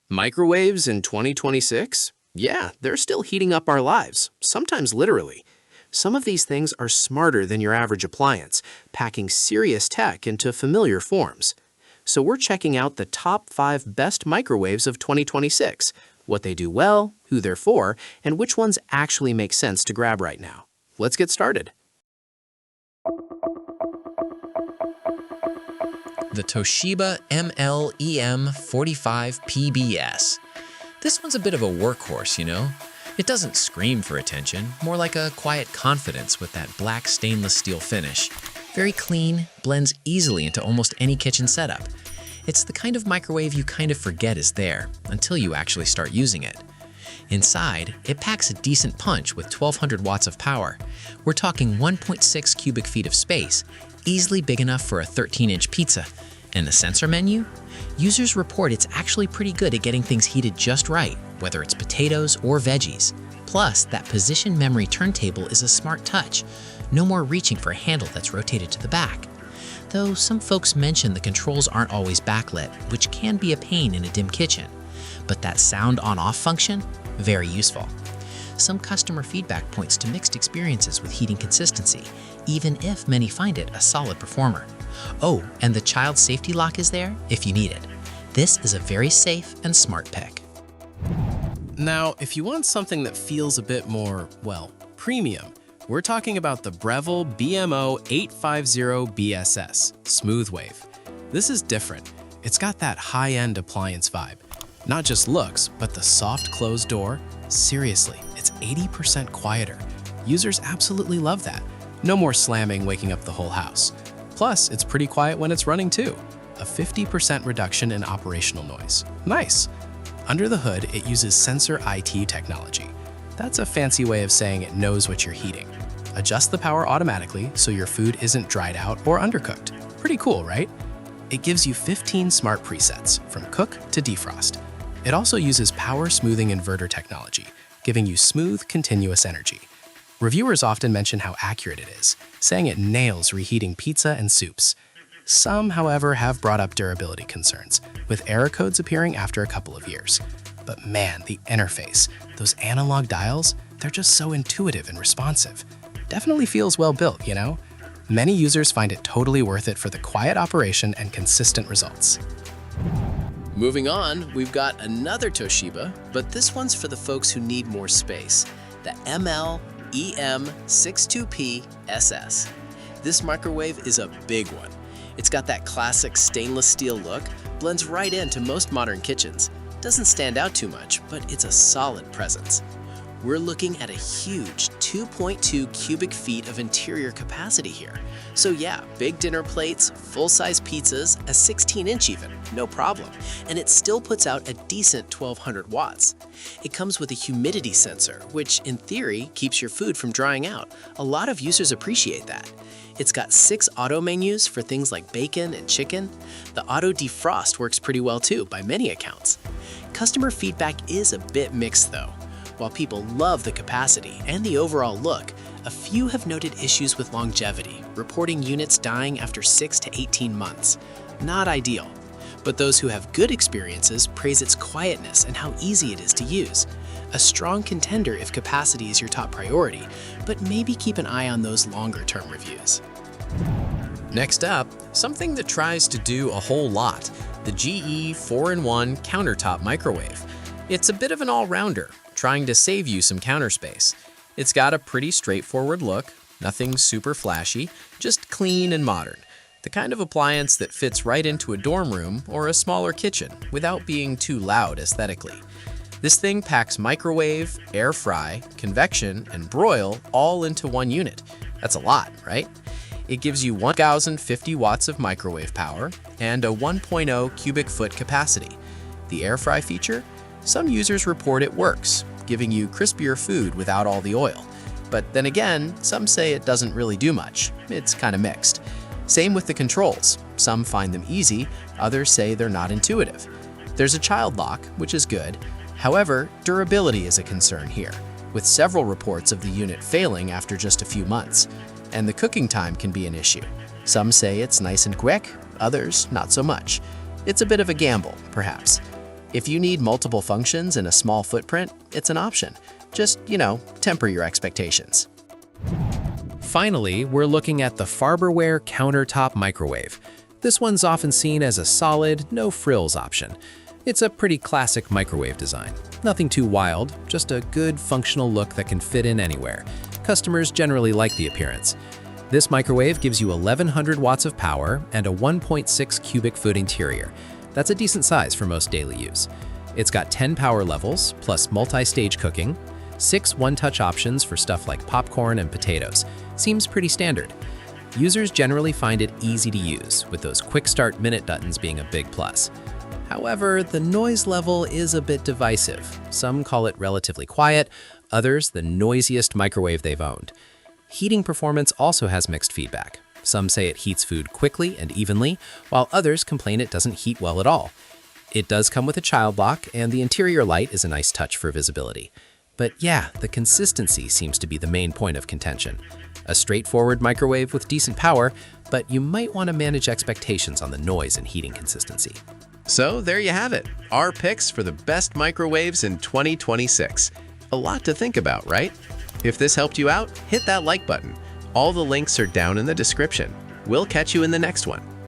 Microwaves in 2026? Yeah, they're still heating up our lives, sometimes literally. Some of these things are smarter than your average appliance, packing serious tech into familiar forms. So we're checking out the top 5 best microwaves of 2026, what they do well, who they're for, and which ones actually make sense to grab right now. Let's get started. The Toshiba ML-EM45PBS. This one's a bit of a workhorse, you know? It doesn't scream for attention, more like a quiet confidence with that black stainless steel finish. Very clean, blends easily into almost any kitchen setup. It's the kind of microwave you kind of forget is there until you actually start using it. Inside, it packs a decent punch with 1200 watts of power. We're talking 1.6 cubic feet of space, easily big enough for a 13-inch pizza. And the sensor menu? Users report it's actually pretty good at getting things heated just right, whether it's potatoes or veggies. Plus, that position memory turntable is a smart touch. No more reaching for a handle that's rotated to the back. Though some folks mention the controls aren't always backlit, which can be a pain in a dim kitchen. But that sound on-off function? Very useful. Some customer feedback points to mixed experiences with heating consistency, even if many find it a solid performer. Oh, and the child safety lock is there if you need it. This is a very safe and smart pick. Now, if you want something that feels a bit more, well, premium, we're talking about the Breville BMO850BSS Smooth Wave. This is different. It's got that high-end appliance vibe. Not just looks, but the soft closed door. Seriously, it's 80% quieter. Users absolutely love that. No more slamming waking up the whole house. Plus, it's pretty quiet when it's running too. A 50% reduction in operational noise. Nice. Under the hood, it uses sensor IT technology. That's a fancy way of saying it knows what you're heating. Adjust the power automatically so your food isn't dried out or undercooked. Pretty cool, right? It gives you 15 smart presets, from cook to defrost. It also uses power smoothing inverter technology, giving you smooth, continuous energy. Reviewers often mention how accurate it is, saying it nails reheating pizza and soups. Some, however, have brought up durability concerns, with error codes appearing after a couple of years. But man, the interface, those analog dials, they're just so intuitive and responsive. Definitely feels well built, you know? Many users find it totally worth it for the quiet operation and consistent results. Moving on, we've got another Toshiba, but this one's for the folks who need more space, the ML-EM62P-BS. This microwave is a big one. It's got that classic stainless steel look, blends right into most modern kitchens. Doesn't stand out too much, but it's a solid presence. We're looking at a huge 2.2 cubic feet of interior capacity here. So yeah, big dinner plates, full-size pizzas, a 16-inch even, no problem. And it still puts out a decent 1200 watts. It comes with a humidity sensor, which in theory keeps your food from drying out. A lot of users appreciate that. It's got 6 auto menus for things like bacon and chicken. The auto defrost works pretty well too, by many accounts. Customer feedback is a bit mixed though. While people love the capacity and the overall look, a few have noted issues with longevity, reporting units dying after 6 to 18 months. Not ideal. But those who have good experiences praise its quietness and how easy it is to use. A strong contender if capacity is your top priority, but maybe keep an eye on those longer-term reviews. Next up, something that tries to do a whole lot, the GE 4-in-1 Countertop Microwave. It's a bit of an all-rounder, trying to save you some counter space. It's got a pretty straightforward look, nothing super flashy, just clean and modern. The kind of appliance that fits right into a dorm room or a smaller kitchen without being too loud aesthetically. This thing packs microwave, air fry, convection, and broil all into one unit. That's a lot, right? It gives you 1,050 watts of microwave power and a 1.0 cubic foot capacity. The air fry feature? Some users report it works, giving you crispier food without all the oil. But then again, some say it doesn't really do much. It's kind of mixed. Same with the controls. Some find them easy, others say they're not intuitive. There's a child lock, which is good. However, durability is a concern here, with several reports of the unit failing after just a few months. And the cooking time can be an issue. Some say it's nice and quick, others not so much. It's a bit of a gamble, perhaps. If you need multiple functions in a small footprint, it's an option. Just, temper your expectations. Finally, we're looking at the Farberware Countertop Microwave. This one's often seen as a solid, no-frills option. It's a pretty classic microwave design. Nothing too wild, just a good functional look that can fit in anywhere. Customers generally like the appearance. This microwave gives you 1100 watts of power and a 1.6 cubic foot interior. That's a decent size for most daily use. It's got 10 power levels, plus multi-stage cooking, 6 one-touch options for stuff like popcorn and potatoes. Seems pretty standard. Users generally find it easy to use, with those quick start minute buttons being a big plus. However, the noise level is a bit divisive. Some call it relatively quiet, others the noisiest microwave they've owned. Heating performance also has mixed feedback. Some say it heats food quickly and evenly, while others complain it doesn't heat well at all. It does come with a child lock, and the interior light is a nice touch for visibility. But yeah, the consistency seems to be the main point of contention. A straightforward microwave with decent power, but you might want to manage expectations on the noise and heating consistency. So there you have it, our picks for the best microwaves in 2026. A lot to think about, right? If this helped you out, hit that like button. All the links are down in the description. We'll catch you in the next one.